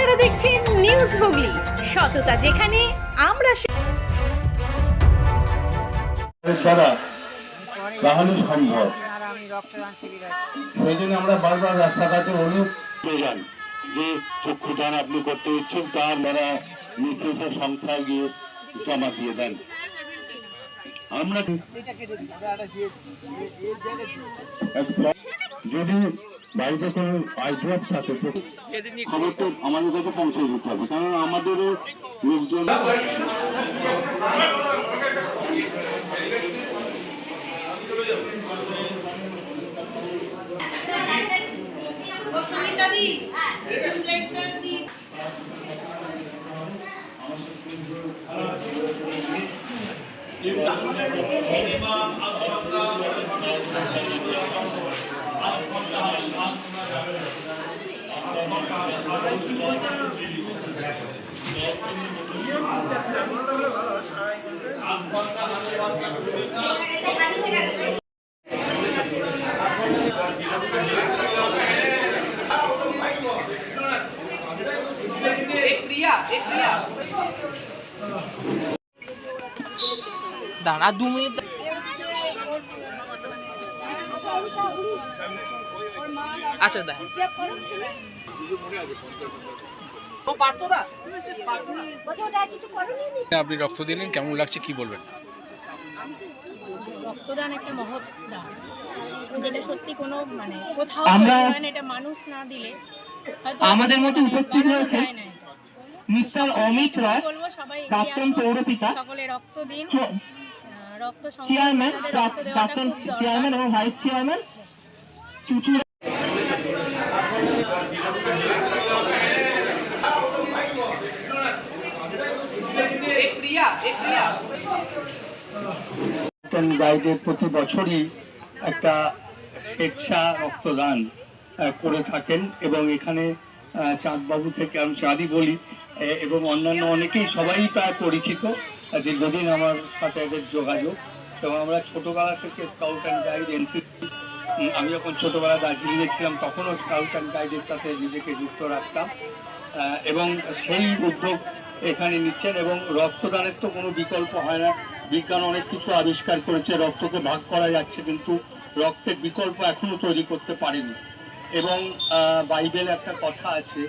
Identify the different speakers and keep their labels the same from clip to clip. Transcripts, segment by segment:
Speaker 1: আপনারা দেখছেন নিউজ হুগলি, সততা যেখানে আমরা
Speaker 2: দ্বারা তাহলে সম্ভব। সেই জন্য আমরা বারবার রাস্তাঘাটে অনুরোধ যান যে চক্ষুদান আপনি করতে ইচ্ছুক তার দ্বারা নির্দিষ্ট সংখ্যায় গিয়ে জমা দিয়ে দেন। আমরা যদি বাড়িতে কোনো আইড্রপ থাকে খবর তো আমাদের কাছে পৌঁছে দিতে হবে, কারণ আমাদেরও লোকজন
Speaker 3: দাঁড়া 2 মিনিট। আচ্ছা দা
Speaker 4: আপনি রক্ত দিলেন, কেমন লাগছে কি বলবেন?
Speaker 5: রক্তদান একটা মহৎ দান, যেটা সত্যি কোনো মানে কোথাও হয় না, এটা মানুষ না দিলে হয়তো
Speaker 6: আমাদের মতো উপস্থিত হয়েছে মিস্টার অমিত রায়,
Speaker 5: বলবো সবাই
Speaker 6: প্রাক্তন পৌরপিতা,
Speaker 5: সকলে রক্ত দিন, রক্ত
Speaker 6: চেয়ারম্যান,
Speaker 5: রক্ত দেওয়াটা
Speaker 6: প্রাক্তন
Speaker 5: খুব দরকার।
Speaker 6: চেয়ারম্যান এবং ভাইস চেয়ারম্যান চুচুড়া।
Speaker 2: গাইডের প্রতি বছরই একটা স্বেচ্ছা রক্তদান করে থাকেন এবং এখানে চাঁদবাবু থেকে আমি চাঁদই বলি এবং অন্যান্য অনেকেই সবাই প্রায় পরিচিত, দীর্ঘদিন আমার সাথে এদের যোগাযোগ। এবং আমরা ছোটোবেলা থেকে স্কাউট অ্যান্ড গাইড এনসিসি, আমি যখন ছোটোবেলা দার্জিলিংয়ে ছিলাম তখনও স্কাউট অ্যান্ড গাইডের সাথে নিজেকে যুক্ত রাখতাম এবং সেই উদ্যোগ এখানে নিচ্ছেন। এবং রক্তদানের তো কোনো বিকল্প হয় না, বিজ্ঞান অনেক কিছু আবিষ্কার করেছে, রক্তকে ভাগ করা যাচ্ছে, কিন্তু রক্তের বিকল্প এখনো তৈরি করতে পারেনি। এবং বাইবেলে একটা কথা আছে,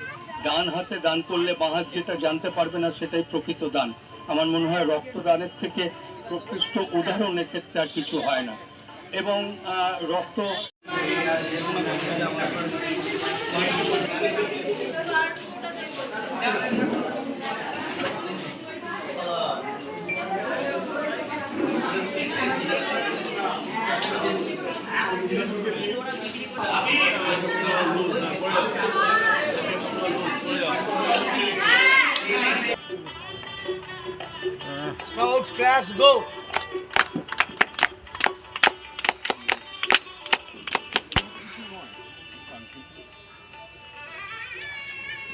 Speaker 2: ডান হাতে দান করলে বাঁ হাত যেটা জানতে পারবে না সেটাই প্রকৃত দান। আমার মনে হয় রক্তদানের থেকে প্রকৃষ্ট উদাহরণ এক্ষেত্রে আর কিছু হয় না। এবং রক্ত
Speaker 3: Scouts class go.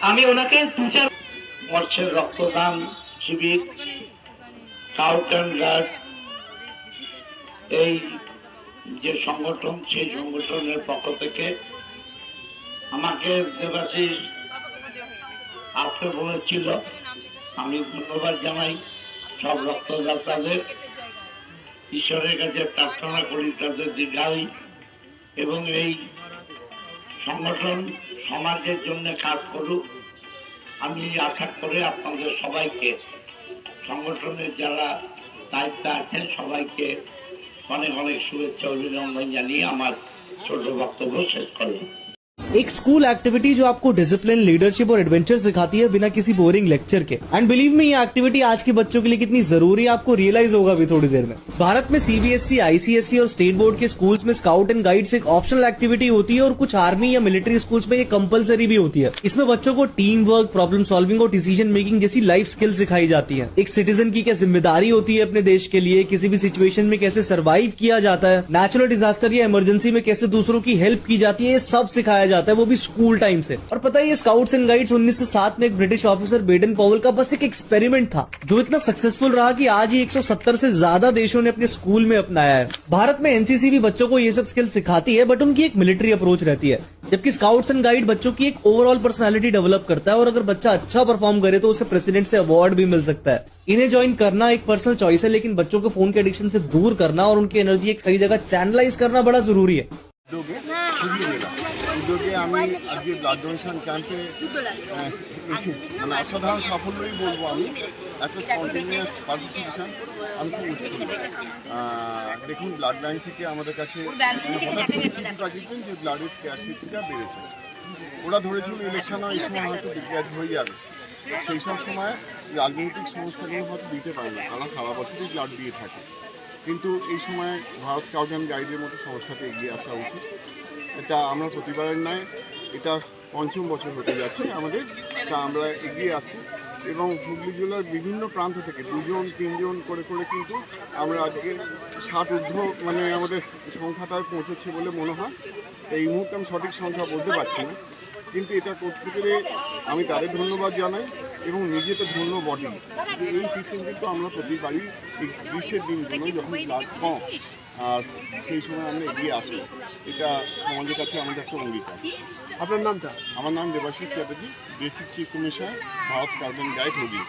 Speaker 6: আমি ওনাকে 2-4
Speaker 2: বর্ষের রক্তদান শিবির স্কাউট অ্যান্ড গাইড এই যে সংগঠন, সেই সংগঠনের পক্ষ থেকে আমাকে দেবাশিস আসতে বলেছিল। আমি ধন্যবাদ জানাই সব রক্তদাতাদের, ঈশ্বরের কাছে প্রার্থনা করি তাদের দীর্ঘায়ু এবং এই সংগঠন সমাজের জন্য কাজ করুক। আমি আশা করে আপনাদের সবাইকে, সংগঠনের যারা দায়িত্বে আছেন সবাইকে অনেক অনেক শুভেচ্ছা অভিনন্দন জানিয়ে আমার ছোট বক্তব্য শেষ করলাম।
Speaker 7: एक स्कूल एक्टिविटी जो आपको डिसिप्लिन, लीडरशिप और एडवेंचर सिखाती है बिना किसी बोरिंग लेक्चर के। एंड बिलीव मी, ये एक्टिविटी आज के बच्चों के लिए कितनी जरूरी है आपको रियलाइज होगा भी थोड़ी देर में। भारत में सीबीएसई, आईसीएसई और स्टेट बोर्ड के स्कूल्स में स्काउट एंड गाइड्स एक ऑप्शनल एक्टिविटी होती है और कुछ आर्मी या मिलिट्री स्कूल्स में ये कंपलसरी भी होती है। इसमें बच्चों को टीम वर्क, प्रॉब्लम सॉल्विंग और डिसीजन मेकिंग जैसी लाइफ स्किल सिखाई जाती है। एक सिटीजन की क्या जिम्मेदारी होती है अपने देश के लिए, किसी भी सिचुएशन में कैसे सर्वाइव किया जाता है, नेचुरल डिजास्टर या इमरजेंसी में कैसे दूसरों की हेल्प की जाती है, ये सब सिखाया जाता है। जाता है, वो भी स्कूल टाइम से। और पता है ये स्काउट्स एंड गाइड्स 1907 में एक ब्रिटिश ऑफिसर बेडन पॉवेल का बस एक एक्सपेरिमेंट था जो इतना सक्सेसफुल रहा कि आज ही 170 से ज्यादा देशों ने अपने स्कूल में अपनाया है। भारत में एनसीसी भी बच्चों को ये सब स्किल सिखाती है, बट उनकी एक मिलिट्री अप्रोच रहती है, जबकि स्काउट्स एंड गाइड बच्चों की एक ओवरऑल पर्सनालिटी डेवलप करता है और अगर बच्चा अच्छा परफॉर्म करे तो उसे प्रेसिडेंट से अवार्ड भी मिल सकता है। इन्हें ज्वाइन करना एक पर्सनल चॉइस है, लेकिन बच्चों को फोन के एडिक्शन से दूर करना और उनकी एनर्जी एक सही जगह चैनलाइज करना बड़ा जरूरी है।
Speaker 8: উদ্যোগে আমি আজকে ব্লাড ডোনেশন ক্যাম্পে মানে অসাধারণ সাফল্যই বলবো আমি, এত স্পন্টেনিয়াস পার্টিসিপেশন আমি খুব উৎসাহিত। দেখুন ব্লাড ব্যাংক থেকে আমাদের কাছে পাঠিয়েছেন যে ব্লাডের স্ক্যারসিটিটা বেড়েছে। ওরা ধরেছিল ইলেকশন এই সময় হয়তো ডিক্লেয়ার হয়ে যাবে, সেই সব সময় রাজনৈতিক সংস্থাগুলো হয়তো দিতে পারে না, তারা সারা বছরই ব্লাড দিয়ে থাকে। কিন্তু এই সময় ভারত স্কাউট অ্যান্ড গাইডের মতো সংস্থাতে এগিয়ে আসা উচিত। এটা আমরা প্রতিবারের নয়, এটা পঞ্চম বছর হতে যাচ্ছে আমাদের, তা আমরা এগিয়ে আসছি এবং হুগলি জেলার বিভিন্ন প্রান্ত থেকে 2জন 3জন করে করে কিন্তু আমরা আজকে 60 ঊর্ধ্ব মানে আমাদের সংখ্যাটা পৌঁছচ্ছে বলে মনে হয়। এই মুহূর্তে আমি সঠিক সংখ্যা বলতে পারছি না, কিন্তু এটা করতে পেরে আমি তাদের ধন্যবাদ জানাই এবং নিজে তো ধন্য বটেই যে এই সিস্টেম কিন্তু আমরা প্রতিবারই এই গ্রীষ্মের দিনগুলো যখন ব্লাড কম আর সেই সময় আমরা এগিয়ে আসি, এটা সমাজের কাছে আমাদের একটা অঙ্গীকার।
Speaker 3: আপনার নামটা?
Speaker 8: আমার নাম Debashis Chatterjee, district chief commissioner, Bharat scout and guide Hooghly.